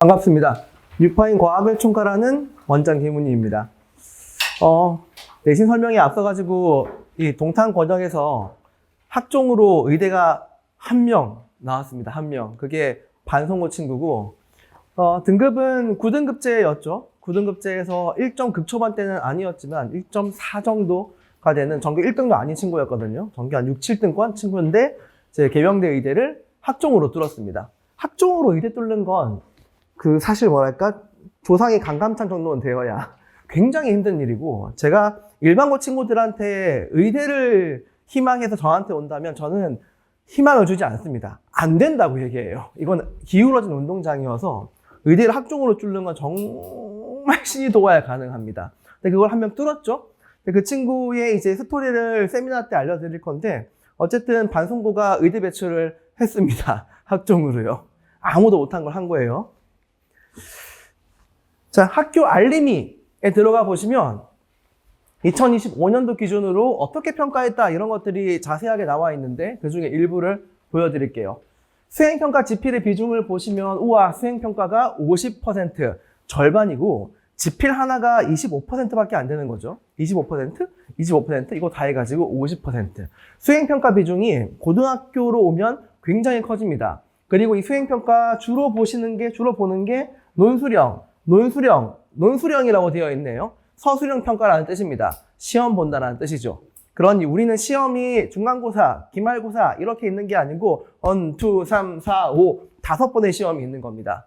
반갑습니다. 뉴파인 과학을 총괄하는 원장 김훈희입니다. 내신 설명에 앞서가지고 이 동탄 권역에서 학종으로 의대가 한 명 나왔습니다. 한 명. 그게 반성고 친구고, 등급은 9등급제였죠. 9등급제에서 1점 급초반 때는 아니었지만 1.4 정도가 되는 전교 1등도 아닌 친구였거든요. 전교 한 6, 7등권 친구인데 제 계명대 의대를 학종으로 뚫었습니다. 학종으로 의대 뚫는 건 사실 뭐랄까 조상이 강감찬 정도는 되어야 굉장히 힘든 일이고, 제가 일반고 친구들한테 의대를 희망해서 저한테 온다면 저는 희망을 주지 않습니다. 안 된다고 얘기해요. 이건 기울어진 운동장이어서 의대를 학종으로 뚫는 건 정말 신이 도와야 가능합니다. 근데 그걸 한 명 뚫었죠. 근데 그 친구의 이제 스토리를 세미나 때 알려드릴 건데, 어쨌든 반송고가 의대 배출을 했습니다. 학종으로요. 아무도 못한 걸 한 거예요. 자, 학교 알림이에 들어가 보시면 2025년도 기준으로 어떻게 평가했다 이런 것들이 자세하게 나와 있는데, 그 중에 일부를 보여드릴게요. 수행평가 지필의 비중을 보시면 우와, 수행평가가 50% 절반이고 지필 하나가 25%밖에 안 되는 거죠. 25%? 25%? 이거 다 해가지고 50%. 수행평가 비중이 고등학교로 오면 굉장히 커집니다. 그리고 이 수행평가 주로 보는 게 논수령이라고 되어 있네요. 서술형 평가라는 뜻입니다. 시험 본다라는 뜻이죠. 그러니 우리는 시험이 중간고사, 기말고사 이렇게 있는 게 아니고 1, 2, 3, 4, 5 5번의 시험이 있는 겁니다.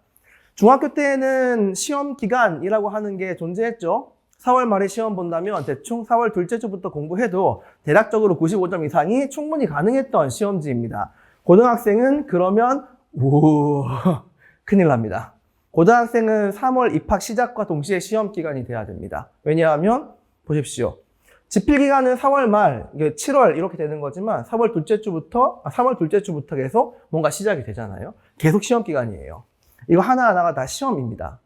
중학교 때는 시험 기간이라고 하는 게 존재했죠. 4월 말에 시험 본다면 대충 4월 둘째 주부터 공부해도 대략적으로 95점 이상이 충분히 가능했던 시험지입니다. 고등학생은 그러면 큰일 납니다. 고등학생은 3월 입학 시작과 동시에 시험 기간이 돼야 됩니다. 왜냐하면 보십시오. 지필 기간은 4월 말, 7월 이렇게 되는 거지만 3월 둘째 주부터 계속 뭔가 시작이 되잖아요. 계속 시험 기간이에요. 이거 하나하나가 다 시험입니다.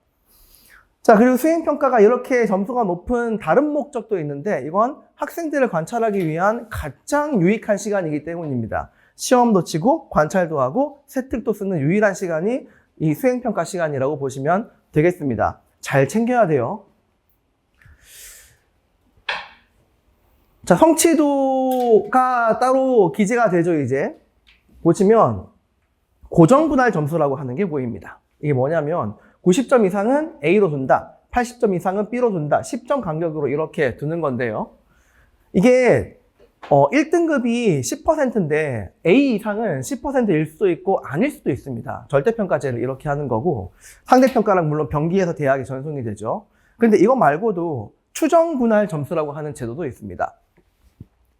자, 그리고 수행평가가 이렇게 점수가 높은 다른 목적도 있는데, 이건 학생들을 관찰하기 위한 가장 유익한 시간이기 때문입니다. 시험도 치고 관찰도 하고 세특도 쓰는 유일한 시간이 이 수행평가 시간이라고 보시면 되겠습니다. 잘 챙겨야 돼요. 자, 성취도가 따로 기재가 되죠. 이제 보시면 고정분할 점수라고 하는 게 보입니다. 이게 뭐냐면 90점 이상은 A로 둔다, 80점 이상은 B로 둔다, 10점 간격으로 이렇게 두는 건데요. 이게 1등급이 10%인데 A 이상은 10%일 수도 있고 아닐 수도 있습니다. 절대평가제를 이렇게 하는 거고, 상대평가랑 물론 병기에서 대학에 전송이 되죠. 근데 이거 말고도 추정분할 점수라고 하는 제도도 있습니다.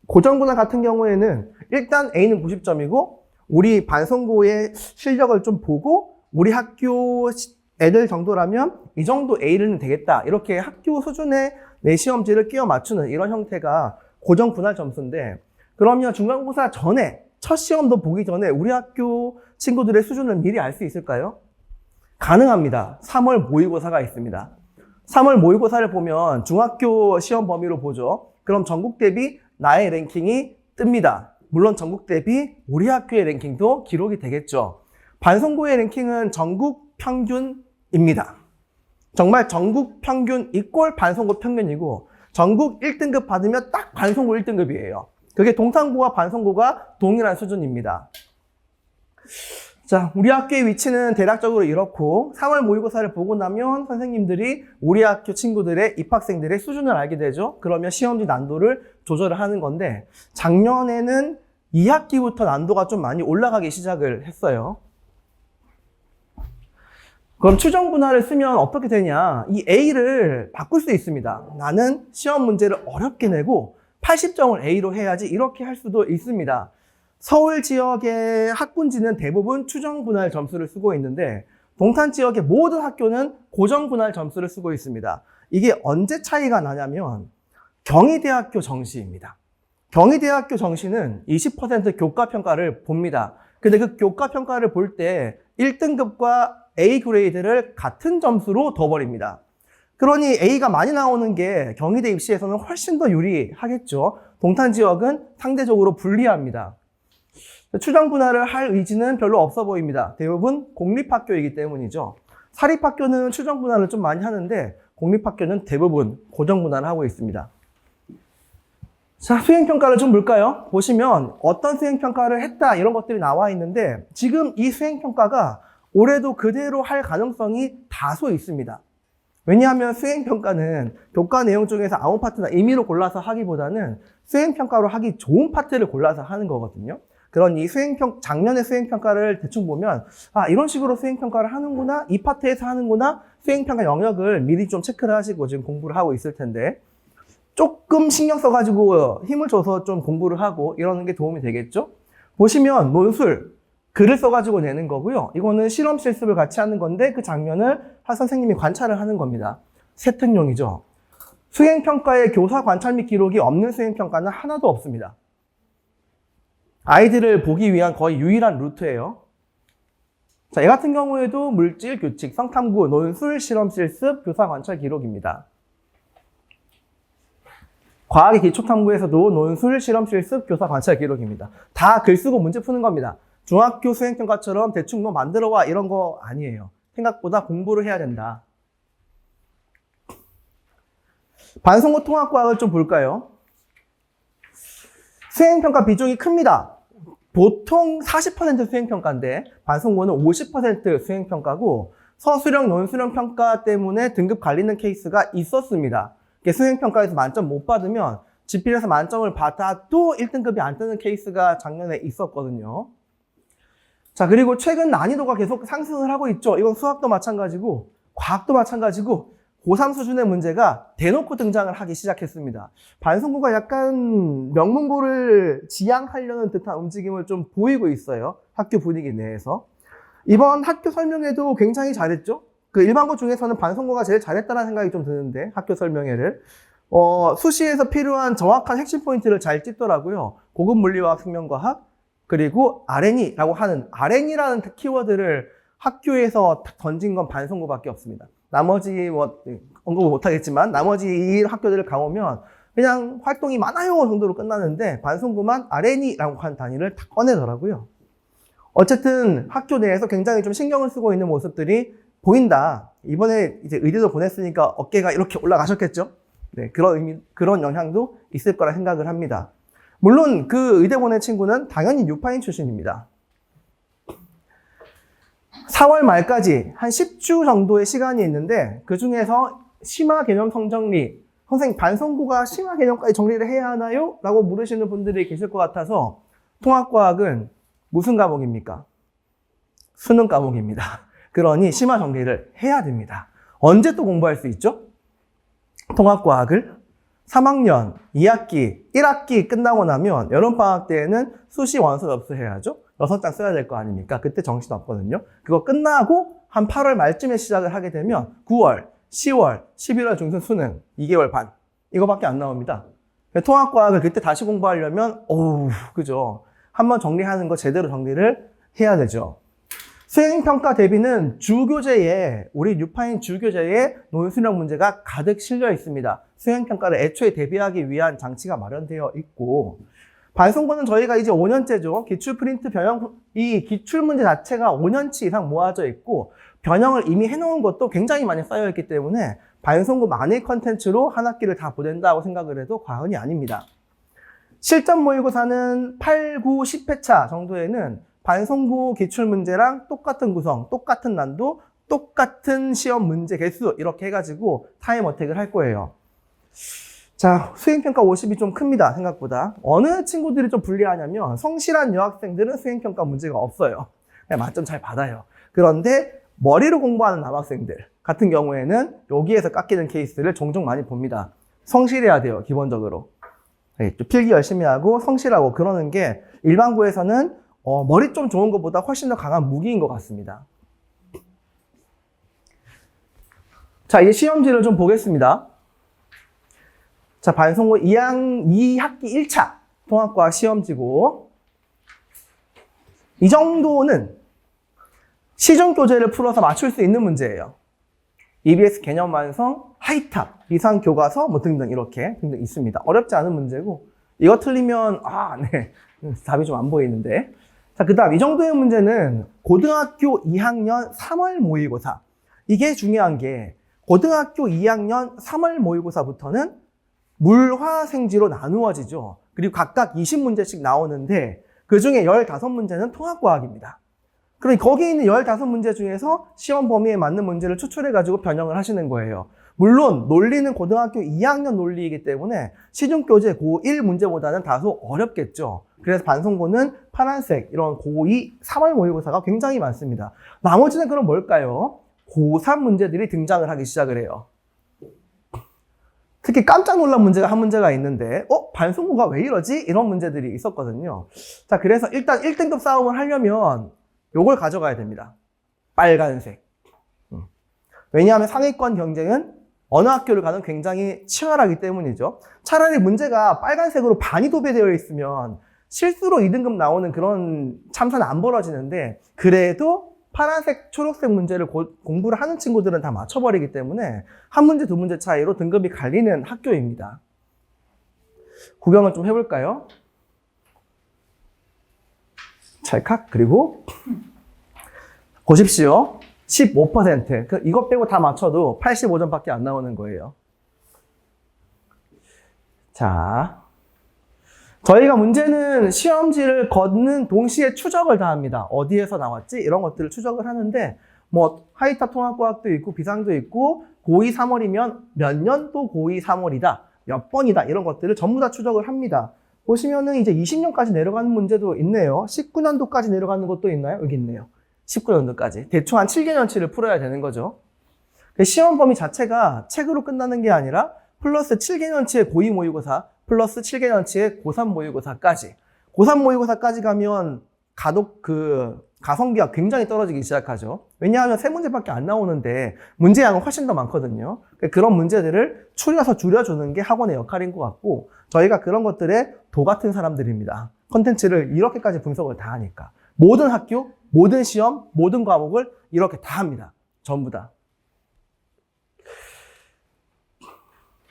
고정분할 같은 경우에는 일단 A는 90점이고 우리 반성고의 실력을 좀 보고 우리 학교 애들 정도라면 이 정도 A는 되겠다, 이렇게 학교 수준의 내 시험지를 끼워 맞추는 이런 형태가 고정분할 점수인데, 그러면 중간고사 전에 첫 시험도 보기 전에 우리 학교 친구들의 수준을 미리 알 수 있을까요? 가능합니다. 3월 모의고사가 있습니다. 3월 모의고사를 보면 중학교 시험 범위로 보죠. 그럼 전국 대비 나의 랭킹이 뜹니다. 물론 전국 대비 우리 학교의 랭킹도 기록이 되겠죠. 반성고의 랭킹은 전국 평균입니다. 정말 전국 평균 이꼴 반성고 평균이고, 전국 1등급 받으면 딱 반성고 1등급이에요. 그게 동탄고와 반성고가 동일한 수준입니다. 자, 우리 학교의 위치는 대략적으로 이렇고, 3월 모의고사를 보고 나면 선생님들이 우리 학교 친구들의 입학생들의 수준을 알게 되죠. 그러면 시험지 난도를 조절을 하는 건데, 작년에는 2학기부터 난도가 좀 많이 올라가기 시작을 했어요. 그럼 추정분할을 쓰면 어떻게 되냐? 이 A를 바꿀 수 있습니다. 나는 시험 문제를 어렵게 내고 80점을 A로 해야지, 이렇게 할 수도 있습니다. 서울 지역의 학군지는 대부분 추정분할 점수를 쓰고 있는데, 동탄 지역의 모든 학교는 고정분할 점수를 쓰고 있습니다. 이게 언제 차이가 나냐면 경희대학교 정시입니다. 경희대학교 정시는 20% 교과평가를 봅니다. 근데 그 교과평가를 볼 때 1등급과 A 그레이드를 같은 점수로 둬버립니다. 그러니 A가 많이 나오는 게 경희대 입시에서는 훨씬 더 유리하겠죠. 동탄 지역은 상대적으로 불리합니다. 추정분할을 할 의지는 별로 없어 보입니다. 대부분 공립학교이기 때문이죠. 사립학교는 추정분할을 좀 많이 하는데 공립학교는 대부분 고정분할을 하고 있습니다. 자, 수행평가를 좀 볼까요? 보시면 어떤 수행평가를 했다 이런 것들이 나와 있는데 지금 이 수행평가가 올해도 그대로 할 가능성이 다소 있습니다. 왜냐하면 수행평가는 교과 내용 중에서 아무 파트나 임의로 골라서 하기보다는 수행평가로 하기 좋은 파트를 골라서 하는 거거든요. 그런 이 작년의 수행평가를 대충 보면 아, 이런 식으로 수행평가를 하는구나, 이 파트에서 하는구나, 수행평가 영역을 미리 좀 체크를 하시고 지금 공부를 하고 있을 텐데 조금 신경 써가지고 힘을 줘서 좀 공부를 하고 이러는 게 도움이 되겠죠? 보시면 논술, 글을 써가지고 내는 거고요. 이거는 실험 실습을 같이 하는 건데 그 장면을 한 선생님이 관찰을 하는 겁니다. 세특용이죠. 수행평가에 교사 관찰 및 기록이 없는 수행평가는 하나도 없습니다. 아이들을 보기 위한 거의 유일한 루트예요. 자, 얘 같은 경우에도 물질, 규칙, 성탐구, 논술, 실험 실습, 교사 관찰 기록입니다. 과학의 기초탐구에서도 논술, 실험 실습, 교사 관찰 기록입니다. 다 글 쓰고 문제 푸는 겁니다. 중학교 수행평가처럼 대충 뭐 만들어와 이런 거 아니에요. 생각보다 공부를 해야 된다. 반송고 통합과학을 좀 볼까요? 수행평가 비중이 큽니다. 보통 40% 수행평가인데 반송고는 50% 수행평가고 서술형, 논술형 평가 때문에 등급 갈리는 케이스가 있었습니다. 수행평가에서 만점 못 받으면 지필에서 만점을 받아도 1등급이 안 뜨는 케이스가 작년에 있었거든요. 자, 그리고 최근 난이도가 계속 상승을 하고 있죠. 이건 수학도 마찬가지고 과학도 마찬가지고 고3 수준의 문제가 대놓고 등장을 하기 시작했습니다. 반송고가 약간 명문고를 지향하려는 듯한 움직임을 좀 보이고 있어요. 학교 분위기 내에서. 이번 학교 설명회도 굉장히 잘했죠. 그 일반고 중에서는 반송고가 제일 잘했다는 생각이 좀 드는데 학교 설명회를. 수시에서 필요한 정확한 핵심 포인트를 잘 찝더라고요. 고급 물리화학, 생명과학, 그리고 RNE라고 하는 RNE라는 키워드를 학교에서 던진 건 반송고밖에 없습니다. 나머지 뭐 언급을 못하겠지만 나머지 이 학교들을 가보면 그냥 활동이 많아요 정도로 끝나는데 반송고만 RNE라고 하는 단위를 다 꺼내더라고요. 어쨌든 학교 내에서 굉장히 좀 신경을 쓰고 있는 모습들이 보인다. 이번에 이제 의대도 보냈으니까 어깨가 이렇게 올라가셨겠죠? 네, 그런 영향도 있을 거라 생각을 합니다. 물론 그 의대 보낸 친구는 당연히 6파인 출신입니다. 4월 말까지 한 10주 정도의 시간이 있는데 그 중에서 심화 개념 성정리, 선생님 반송고가 심화 개념까지 정리를 해야 하나요? 라고 물으시는 분들이 계실 것 같아서 통합과학은 무슨 과목입니까? 수능 과목입니다. 그러니 심화 정리를 해야 됩니다. 언제 또 공부할 수 있죠? 통합과학을 3학년, 2학기, 1학기 끝나고 나면 여름방학 때에는 수시 원서 접수해야죠. 6장 써야 될 거 아닙니까? 그때 정신 없거든요. 그거 끝나고 한 8월 말쯤에 시작을 하게 되면 9월, 10월, 11월 중순 수능 2개월 반 이거밖에 안 나옵니다. 통합과학을 그때 다시 공부하려면 그죠? 한번 정리하는 거 제대로 정리를 해야 되죠. 수행평가 대비는 주교재에 우리 6파인 주교재에 논술형 문제가 가득 실려 있습니다. 수행평가를 애초에 대비하기 위한 장치가 마련되어 있고 반송고는 저희가 이제 5년째죠. 기출 프린트 변형, 이 기출 문제 자체가 5년치 이상 모아져 있고 변형을 이미 해놓은 것도 굉장히 많이 쌓여있기 때문에 반송고 만일 컨텐츠로 한 학기를 다 보낸다고 생각을 해도 과언이 아닙니다. 실전 모의고사는 8, 9, 10회차 정도에는 반송고 기출문제랑 똑같은 구성, 똑같은 난도, 똑같은 시험 문제 개수 이렇게 해가지고 타임 어택을 할 거예요. 자, 수행평가 50이 좀 큽니다. 생각보다. 어느 친구들이 좀 불리하냐면 성실한 여학생들은 수행평가 문제가 없어요. 그냥 만점 잘 받아요. 그런데 머리로 공부하는 남학생들 같은 경우에는 여기에서 깎이는 케이스를 종종 많이 봅니다. 성실해야 돼요. 기본적으로. 네, 필기 열심히 하고 성실하고 그러는 게 일반고에서는 머리 좀 좋은 것보다 훨씬 더 강한 무기인 것 같습니다. 자, 이제 시험지를 좀 보겠습니다. 자, 반송고 2학기 1차 통합과학 시험지고 이 정도는 시중교재를 풀어서 맞출 수 있는 문제예요. EBS 개념 완성, 하이탑, 비상교과서 뭐 등등 이렇게 등등 있습니다. 어렵지 않은 문제고 이거 틀리면 네, 답이 좀 안 보이는데 자, 그 다음 이 정도의 문제는 고등학교 2학년 3월 모의고사 이게 중요한 게 고등학교 2학년 3월 모의고사부터는 물화생지로 나누어지죠. 그리고 각각 20문제씩 나오는데 그중에 15문제는 통합과학입니다. 그럼 거기에 있는 15문제 중에서 시험 범위에 맞는 문제를 추출해가지고 변형을 하시는 거예요. 물론 논리는 고등학교 2학년 논리이기 때문에 시중교재 고1 문제보다는 다소 어렵겠죠. 그래서 반송고는 파란색 이런 고2 3월 모의고사가 굉장히 많습니다. 나머지는 그럼 뭘까요? 고3 문제들이 등장을 하기 시작을 해요. 특히 깜짝 놀란 문제가 한 문제가 있는데 반송고가 왜 이러지? 이런 문제들이 있었거든요. 자, 그래서 일단 1등급 싸움을 하려면 요걸 가져가야 됩니다. 빨간색. 왜냐하면 상위권 경쟁은 어느 학교를 가든 굉장히 치열하기 때문이죠. 차라리 문제가 빨간색으로 반이 도배되어 있으면 실수로 2등급 나오는 그런 참사는 안 벌어지는데 그래도 파란색, 초록색 문제를 공부를 하는 친구들은 다 맞춰버리기 때문에 한 문제, 두 문제 차이로 등급이 갈리는 학교입니다. 구경을 좀 해볼까요? 찰칵. 그리고 보십시오. 15%. 이것 빼고 다 맞춰도 85점밖에 안 나오는 거예요. 자, 저희가 문제는 시험지를 걷는 동시에 추적을 다 합니다. 어디에서 나왔지? 이런 것들을 추적을 하는데 뭐 하이탑 통합과학도 있고 비상도 있고 고2 3월이면 몇 년도 고2 3월이다. 몇 번이다. 이런 것들을 전부 다 추적을 합니다. 보시면은 이제 20년까지 내려가는 문제도 있네요. 19년도까지 내려가는 것도 있나요? 여기 있네요. 19년도까지. 대충 한 7개년치를 풀어야 되는 거죠. 시험 범위 자체가 책으로 끝나는 게 아니라 플러스 7개년치의 고2 모의고사, 플러스 7개년치의 고3 모의고사까지. 고3 모의고사까지 가면 가성비가 굉장히 떨어지기 시작하죠. 왜냐하면 3문제밖에 안 나오는데 문제량은 훨씬 더 많거든요. 그런 문제들을 추려서 줄여주는 게 학원의 역할인 것 같고 저희가 그런 것들에 도 같은 사람들입니다. 컨텐츠를 이렇게까지 분석을 다 하니까. 모든 학교, 모든 시험, 모든 과목을 이렇게 다 합니다. 전부 다.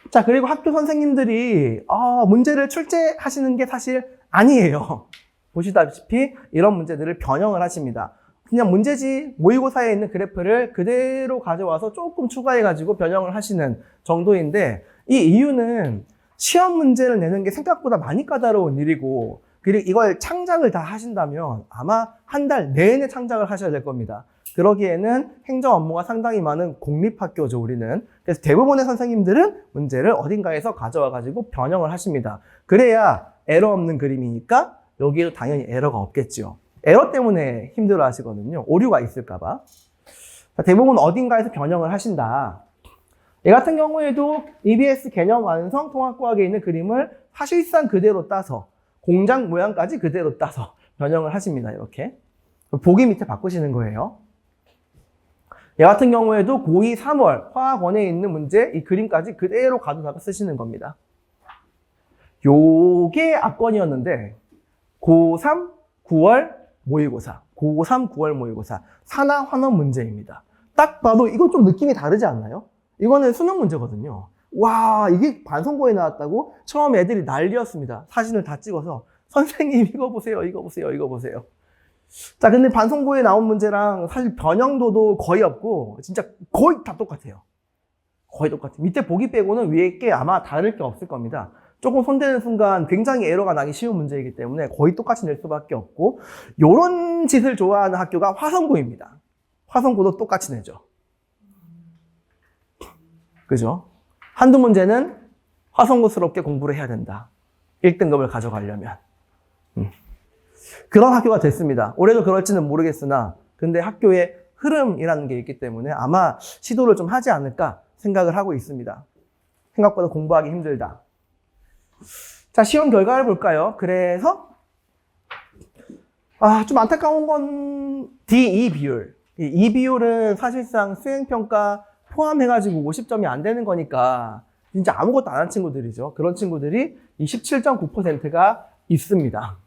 자, 그리고 학교 선생님들이 문제를 출제하시는 게 사실 아니에요. 보시다시피 이런 문제들을 변형을 하십니다. 그냥 문제지 모의고사에 있는 그래프를 그대로 가져와서 조금 추가해가지고 변형을 하시는 정도인데 이 이유는 시험 문제를 내는 게 생각보다 많이 까다로운 일이고 그리고 이걸 창작을 다 하신다면 아마 한 달 내내 창작을 하셔야 될 겁니다. 그러기에는 행정 업무가 상당히 많은 공립학교죠, 우리는. 그래서 대부분의 선생님들은 문제를 어딘가에서 가져와가지고 변형을 하십니다. 그래야 에러 없는 그림이니까 여기에도 당연히 에러가 없겠죠. 에러 때문에 힘들어 하시거든요. 오류가 있을까봐. 대부분 어딘가에서 변형을 하신다. 얘 같은 경우에도 EBS 개념 완성 통합과학에 있는 그림을 사실상 그대로 따서 공장 모양까지 그대로 따서 변형을 하십니다. 이렇게. 보기 밑에 바꾸시는 거예요. 얘 같은 경우에도 고2 3월 화학원에 있는 문제 이 그림까지 그대로 가져다가 쓰시는 겁니다. 요게 압권이었는데 고3 9월 모의고사, 고3 9월 모의고사 산화 환원 문제입니다. 딱 봐도 이거 좀 느낌이 다르지 않나요? 이거는 수능 문제거든요. 와, 이게 반송고에 나왔다고? 처음 애들이 난리였습니다. 사진을 다 찍어서 선생님 이거 보세요, 이거 보세요, 이거 보세요. 자, 근데 반송고에 나온 문제랑 사실 변형도도 거의 없고 진짜 거의 다 똑같아요. 거의 똑같아요. 밑에 보기 빼고는 위에 게 아마 다를 게 없을 겁니다. 조금 손대는 순간 굉장히 에러가 나기 쉬운 문제이기 때문에 거의 똑같이 낼 수밖에 없고 요런 짓을 좋아하는 학교가 화성고입니다. 화성고도 똑같이 내죠. 그죠? 한두 문제는 화성고스럽게 공부를 해야 된다. 1등급을 가져가려면. 그런 학교가 됐습니다. 올해도 그럴지는 모르겠으나 근데 학교의 흐름이라는 게 있기 때문에 아마 시도를 좀 하지 않을까 생각을 하고 있습니다. 생각보다 공부하기 힘들다. 자, 시험 결과를 볼까요? 그래서 좀 안타까운 건 D2 비율. 이 비율은 사실상 수행평가 포함해가지고 50점이 안 되는 거니까 진짜 아무것도 안 한 친구들이죠. 그런 친구들이 27.9%가 있습니다.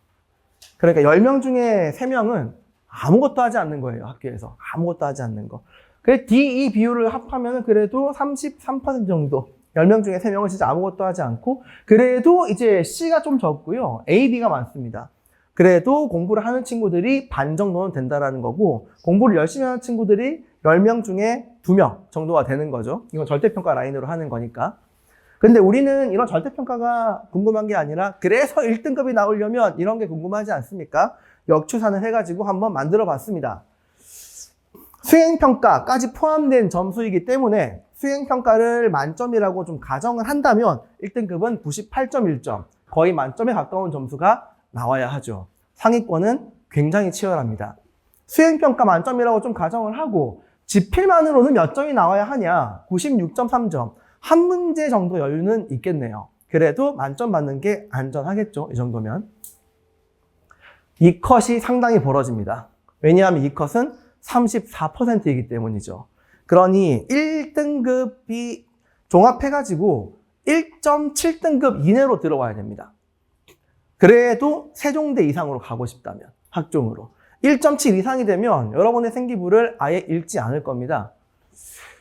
그러니까 10명 중에 3명은 아무것도 하지 않는 거예요. 학교에서. 아무것도 하지 않는 거. 그래서 D2 비율을 합하면 그래도 33% 정도. 10명 중에 3명은 진짜 아무것도 하지 않고 그래도 이제 C가 좀 적고요. A, B가 많습니다. 그래도 공부를 하는 친구들이 반 정도는 된다라는 거고, 공부를 열심히 하는 친구들이 10명 중에 2명 정도가 되는 거죠. 이건 절대평가 라인으로 하는 거니까. 근데 우리는 이런 절대평가가 궁금한 게 아니라, 그래서 1등급이 나오려면 이런 게 궁금하지 않습니까? 역추산을 해가지고 한번 만들어 봤습니다. 수행평가까지 포함된 점수이기 때문에 수행평가를 만점이라고 좀 가정을 한다면 1등급은 98.1점, 거의 만점에 가까운 점수가 나와야 하죠. 상위권은 굉장히 치열합니다. 수행평가 만점이라고 좀 가정을 하고 지필만으로는 몇 점이 나와야 하냐? 96.3점. 한 문제 정도 여유는 있겠네요. 그래도 만점 받는 게 안전하겠죠. 이 정도면. 이 컷이 상당히 벌어집니다. 왜냐하면 이 컷은 34%이기 때문이죠. 그러니 1등급이 종합해가지고 1.7등급 이내로 들어와야 됩니다. 그래도 세종대 이상으로 가고 싶다면, 학종으로. 1.7 이상이 되면 여러분의 생기부를 아예 읽지 않을 겁니다.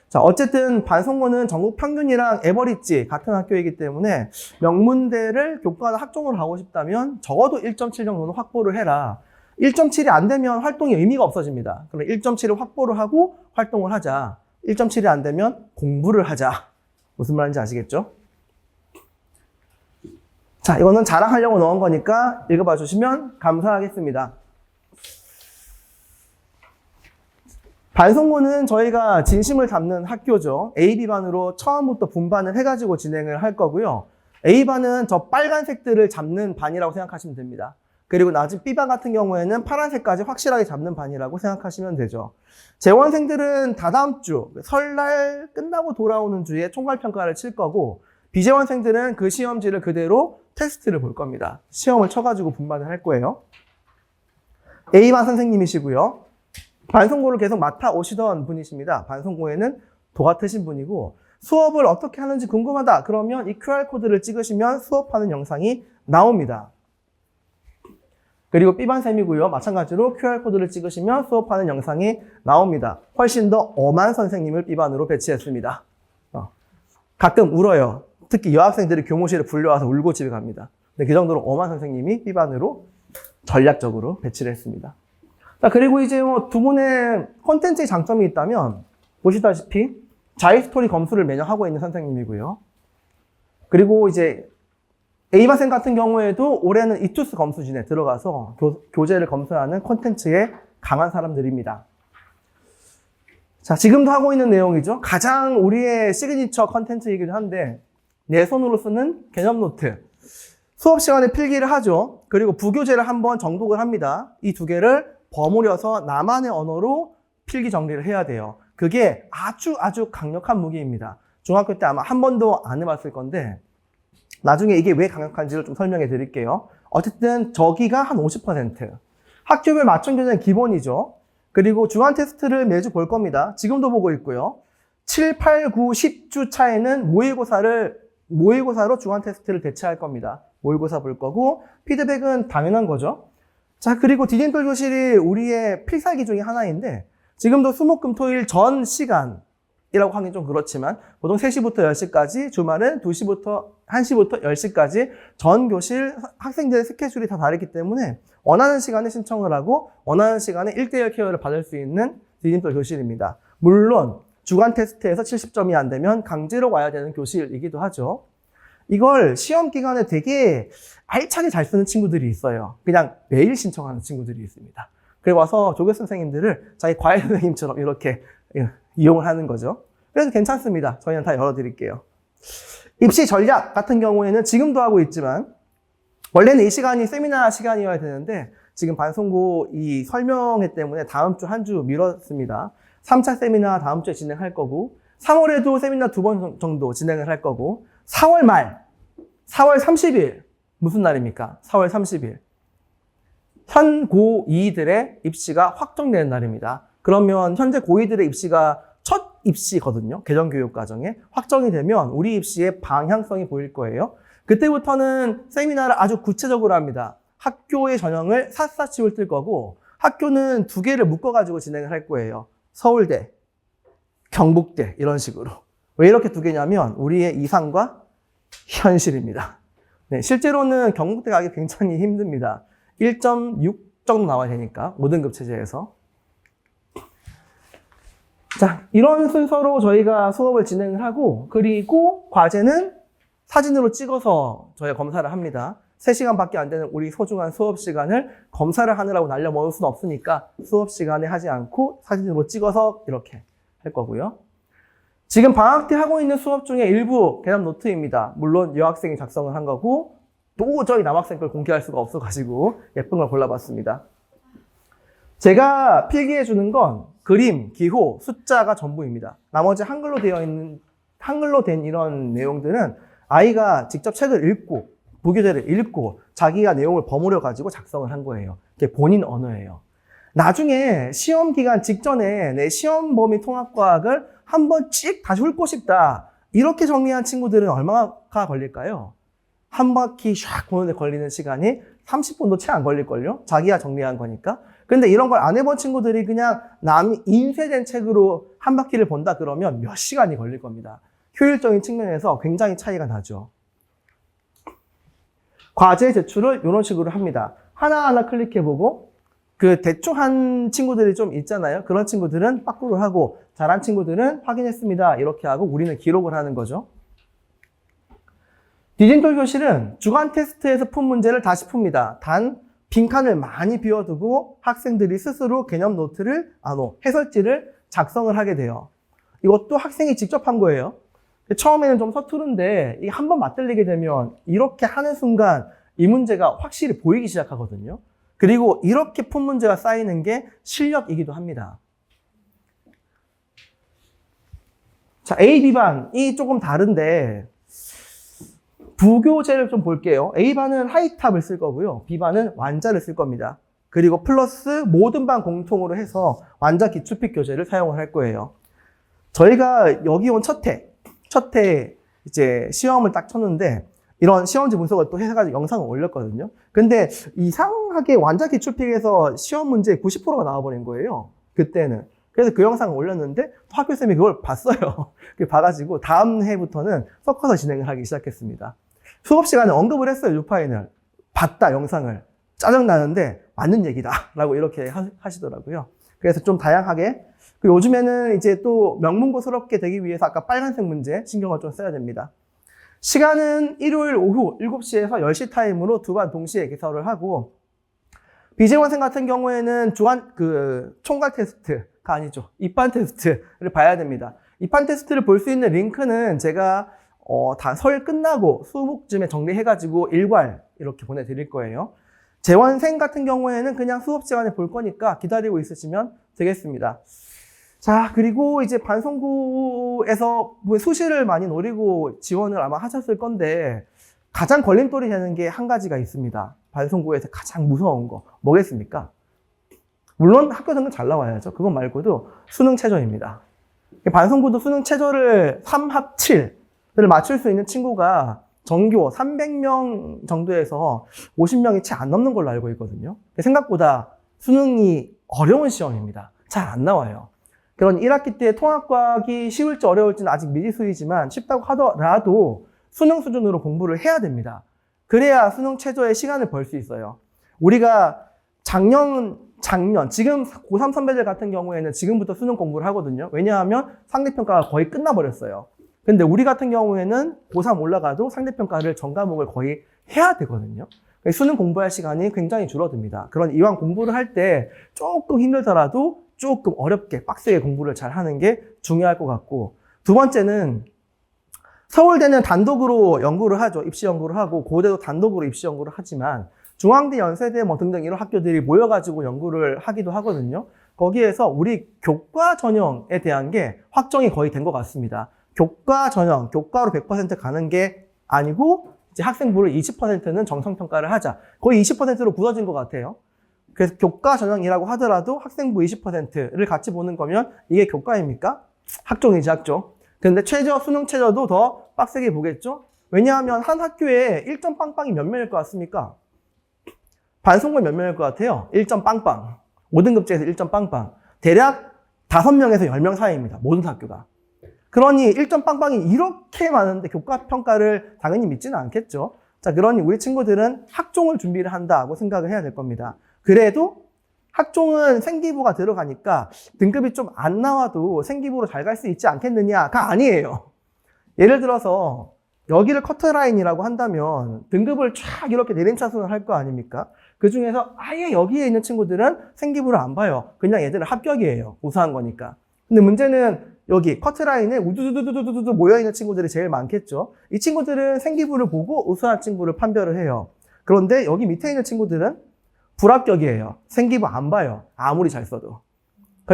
자, 어쨌든 반송고는 전국 평균이랑 에버리지 같은 학교이기 때문에 명문대를 교과나 학종으로 가고 싶다면 적어도 1.7 정도는 확보를 해라. 1.7이 안 되면 활동이 의미가 없어집니다. 그럼 1.7을 확보를 하고 활동을 하자. 1.7이 안 되면 공부를 하자. 무슨 말인지 아시겠죠? 자, 이거는 자랑하려고 넣은 거니까 읽어봐 주시면 감사하겠습니다. 반송고는 저희가 진심을 담는 학교죠. AB반으로 처음부터 분반을 해가지고 진행을 할 거고요. A반은 저 빨간색들을 잡는 반이라고 생각하시면 됩니다. 그리고 나중 B반 같은 경우에는 파란색까지 확실하게 잡는 반이라고 생각하시면 되죠. 재원생들은 다다음 주, 설날 끝나고 돌아오는 주에 총괄평가를 칠 거고, 비재원생들은 그 시험지를 그대로 테스트를 볼 겁니다. 시험을 쳐가지고 분반을 할 거예요. A반 선생님이시고요. 반송고를 계속 맡아오시던 분이십니다. 반송고에는 도 같으신 분이고, 수업을 어떻게 하는지 궁금하다 그러면 이 QR코드를 찍으시면 수업하는 영상이 나옵니다. 그리고 B반쌤이고요. 마찬가지로 QR코드를 찍으시면 수업하는 영상이 나옵니다. 훨씬 더 엄한 선생님을 B반으로 배치했습니다. 가끔 울어요. 특히 여학생들이 교무실에 불려와서 울고 집에 갑니다. 근데 그 정도로 엄한 선생님이 B반으로 전략적으로 배치를 했습니다. 자, 그리고 이제 두 분의 콘텐츠의 장점이 있다면, 보시다시피 자유스토리 검수를 매년 하고 있는 선생님이고요. 그리고 이제 A반생 같은 경우에도 올해는 이투스 검수진에 들어가서 교재를 검수하는 콘텐츠에 강한 사람들입니다. 자, 지금도 하고 있는 내용이죠. 가장 우리의 시그니처 콘텐츠이기도 한데, 내 손으로 쓰는 개념 노트. 수업 시간에 필기를 하죠. 그리고 부교재를 한번 정독을 합니다. 이 두 개를 버무려서 나만의 언어로 필기 정리를 해야 돼요. 그게 아주 강력한 무기입니다. 중학교 때 아마 한 번도 안 해봤을 건데, 나중에 이게 왜 강력한지를 좀 설명해 드릴게요. 어쨌든 저기가 한 50%. 학교별 맞춤교재는 기본이죠. 그리고 주간 테스트를 매주 볼 겁니다. 지금도 보고 있고요. 7, 8, 9, 10주 차에는 모의고사로 주간 테스트를 대체할 겁니다. 모의고사 볼 거고, 피드백은 당연한 거죠. 자, 그리고 디딤돌 교실이 우리의 필살기 중에 하나인데, 지금도 수목금토일 전 시간이라고 하긴 좀 그렇지만, 보통 3시부터 10시까지, 주말은 2시부터 1시부터 10시까지 전 교실 학생들의 스케줄이 다 다르기 때문에 원하는 시간에 신청을 하고 원하는 시간에 1:1 케어를 받을 수 있는 디딤돌 교실입니다. 물론 주간 테스트에서 70점이 안 되면 강제로 와야 되는 교실이기도 하죠. 이걸 시험 기간에 되게 알차게 잘 쓰는 친구들이 있어요. 그냥 매일 신청하는 친구들이 있습니다. 그리고 와서 조교 선생님들을 자기 과외 선생님처럼 이렇게 이용을 하는 거죠. 그래서 괜찮습니다. 저희는 다 열어드릴게요. 입시 전략 같은 경우에는 지금도 하고 있지만, 원래는 이 시간이 세미나 시간이어야 되는데 지금 반송고 이 설명회 때문에 다음 주 한 주 미뤘습니다. 3차 세미나 다음 주에 진행할 거고, 3월에도 세미나 2번 정도 진행을 할 거고, 4월 말, 4월 30일, 무슨 날입니까? 4월 30일. 현 고2들의 입시가 확정되는 날입니다. 그러면 현재 고2들의 입시가 첫 입시거든요. 개정교육과정에. 확정이 되면 우리 입시의 방향성이 보일 거예요. 그때부터는 세미나를 아주 구체적으로 합니다. 학교의 전형을 샅샅이 훑을 거고, 학교는 2개를 묶어가지고 진행을 할 거예요. 서울대, 경북대, 이런 식으로. 왜 이렇게 2개냐면 우리의 이상과 현실입니다. 네, 실제로는 경북대 가기 굉장히 힘듭니다. 1.6 정도 나와야 되니까 5등급 체제에서. 자, 이런 순서로 저희가 수업을 진행을 하고, 그리고 과제는 사진으로 찍어서 저희가 검사를 합니다. 3시간밖에 안 되는 우리 소중한 수업 시간을 검사를 하느라고 날려 먹을 수는 없으니까 수업 시간에 하지 않고 사진으로 찍어서 이렇게 할 거고요. 지금 방학 때 하고 있는 수업 중에 일부 개념 노트입니다. 물론 여학생이 작성을 한 거고 도저히 남학생 걸 공개할 수가 없어가지고 예쁜 걸 골라봤습니다. 제가 필기해 주는 건 그림, 기호, 숫자가 전부입니다. 나머지 한글로 된 이런 내용들은 아이가 직접 책을 읽고 부교재를 읽고 자기가 내용을 버무려 가지고 작성을 한 거예요. 그게 본인 언어예요. 나중에 시험 기간 직전에 내 시험 범위 통합과학을 한번 찍 다시 훑고 싶다. 이렇게 정리한 친구들은 얼마나 걸릴까요? 한 바퀴 샥 보는데 걸리는 시간이 30분도 채 안 걸릴걸요? 자기가 정리한 거니까. 근데 이런 걸 안 해본 친구들이 그냥 남이 인쇄된 책으로 한 바퀴를 본다 그러면 몇 시간이 걸릴 겁니다. 효율적인 측면에서 굉장히 차이가 나죠. 과제 제출을 이런 식으로 합니다. 하나하나 클릭해보고 그 대충 한 친구들이 좀 있잖아요. 그런 친구들은 빠꾸를 하고 잘한 친구들은 확인했습니다. 이렇게 하고 우리는 기록을 하는 거죠. 디지털 교실은 주간 테스트에서 푼 문제를 다시 풉니다. 단 빈칸을 많이 비워두고 학생들이 스스로 개념 노트를 해설지를 작성을 하게 돼요. 이것도 학생이 직접 한 거예요. 처음에는 좀 서투른데 이게 한번 맞들리게 되면 이렇게 하는 순간 이 문제가 확실히 보이기 시작하거든요. 그리고 이렇게 푼 문제가 쌓이는 게 실력이기도 합니다. 자, A, B반이 조금 다른데 부교재를 좀 볼게요. A반은 하이탑을 쓸 거고요. B반은 완자를 쓸 겁니다. 그리고 플러스 모든 반 공통으로 해서 완자 기출픽 교재를 사용을 할 거예요. 저희가 여기 온 첫 해 이제 시험을 딱 쳤는데 이런 시험지 분석을 또 해가지고 영상을 올렸거든요. 근데 이상하게 완자 기출픽에서 시험 문제 90%가 나와버린 거예요. 그때는. 그래서 그 영상을 올렸는데 학교쌤이 그걸 봤어요. 봐가지고 다음 해부터는 섞어서 진행을 하기 시작했습니다. 수업 시간에 언급을 했어요. 유파인을. 봤다, 영상을. 짜증나는데 맞는 얘기다 라고 이렇게 하시더라고요. 그래서 좀 다양하게. 그리고 요즘에는 이제 또 명문고스럽게 되기 위해서 아까 빨간색 문제 신경을 좀 써야 됩니다. 시간은 일요일 오후 7시에서 10시 타임으로 두 반 동시에 개설을 하고, 비재원생 같은 경우에는 총괄 테스트가 아니죠. 입반 테스트를 봐야 됩니다. 입반 테스트를 볼 수 있는 링크는 제가 다 설 끝나고 수목쯤에 정리해가지고 일괄 이렇게 보내드릴 거예요. 재원생 같은 경우에는 그냥 수업 시간에 볼 거니까 기다리고 있으시면 되겠습니다. 자, 그리고 이제 반송구에서 수시를 많이 노리고 지원을 아마 하셨을 건데 가장 걸림돌이 되는 게 한 가지가 있습니다. 반송구에서 가장 무서운 거 뭐겠습니까? 물론 학교 등급 잘 나와야죠. 그것 말고도 수능 최저입니다. 반송구도 수능 최저를 3합7을 맞출 수 있는 친구가 전교 300명 정도에서 50명이 채 안 넘는 걸로 알고 있거든요. 생각보다 수능이 어려운 시험입니다. 잘 안 나와요. 그런 1학기 때 통합과학이 쉬울지 어려울지는 아직 미지수이지만 쉽다고 하더라도 수능 수준으로 공부를 해야 됩니다. 그래야 수능 최저의 시간을 벌 수 있어요. 우리가 작년, 지금 고3 선배들 같은 경우에는 지금부터 수능 공부를 하거든요. 왜냐하면 상대평가가 거의 끝나버렸어요. 근데 우리 같은 경우에는 고3 올라가도 상대평가를 전 과목을 거의 해야 되거든요. 수능 공부할 시간이 굉장히 줄어듭니다. 그런 이왕 공부를 할 때 조금 힘들더라도 조금 어렵게 빡세게 공부를 잘 하는 게 중요할 것 같고, 두 번째는 서울대는 단독으로 연구를 하죠. 입시 연구를 하고, 고대도 단독으로 입시 연구를 하지만 중앙대, 연세대 등등 이런 학교들이 모여가지고 연구를 하기도 하거든요. 거기에서 우리 교과 전형에 대한 게 확정이 거의 된 것 같습니다. 교과 전형, 교과로 100% 가는 게 아니고 이제 학생부를 20%는 정성평가를 하자. 거의 20%로 굳어진 것 같아요. 그래서 교과 전형이라고 하더라도 학생부 20%를 같이 보는 거면 이게 교과입니까? 학종이지, 학종. 근데 수능 최저도 더 빡세게 보겠죠? 왜냐하면 한 학교에 1점 빵빵이 몇 명일 것 같습니까? 반송분 몇 명일 것 같아요? 1점 빵빵. 5등급제에서 1점 빵빵. 대략 5명에서 10명 사이입니다. 모든 학교가. 그러니 1점 빵빵이 이렇게 많은데 교과 평가를 당연히 믿지는 않겠죠. 자, 그러니 우리 친구들은 학종을 준비를 한다고 생각을 해야 될 겁니다. 그래도 학종은 생기부가 들어가니까 등급이 좀 안 나와도 생기부로 잘 갈 수 있지 않겠느냐가 아니에요. 예를 들어서 여기를 커트라인이라고 한다면 등급을 쫙 이렇게 내림차순을 할 거 아닙니까? 그 중에서 아예 여기에 있는 친구들은 생기부를 안 봐요. 그냥 얘들은 합격이에요. 우수한 거니까. 근데 문제는 여기 커트라인에 우두두두두두두 모여있는 친구들이 제일 많겠죠. 이 친구들은 생기부를 보고 우수한 친구를 판별을 해요. 그런데 여기 밑에 있는 친구들은 불합격이에요. 생기부 안 봐요. 아무리 잘 써도.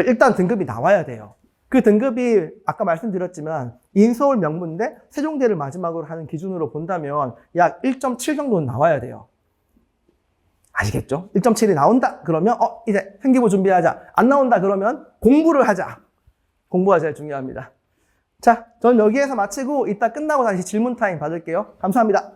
일단 등급이 나와야 돼요. 그 등급이 아까 말씀드렸지만 인서울 명문대 세종대를 마지막으로 하는 기준으로 본다면 약 1.7 정도는 나와야 돼요. 아시겠죠? 1.7이 나온다 그러면 이제 생기부 준비하자. 안 나온다 그러면 공부를 하자. 공부가 제일 중요합니다. 자, 전 여기에서 마치고 이따 끝나고 다시 질문 타임 받을게요. 감사합니다.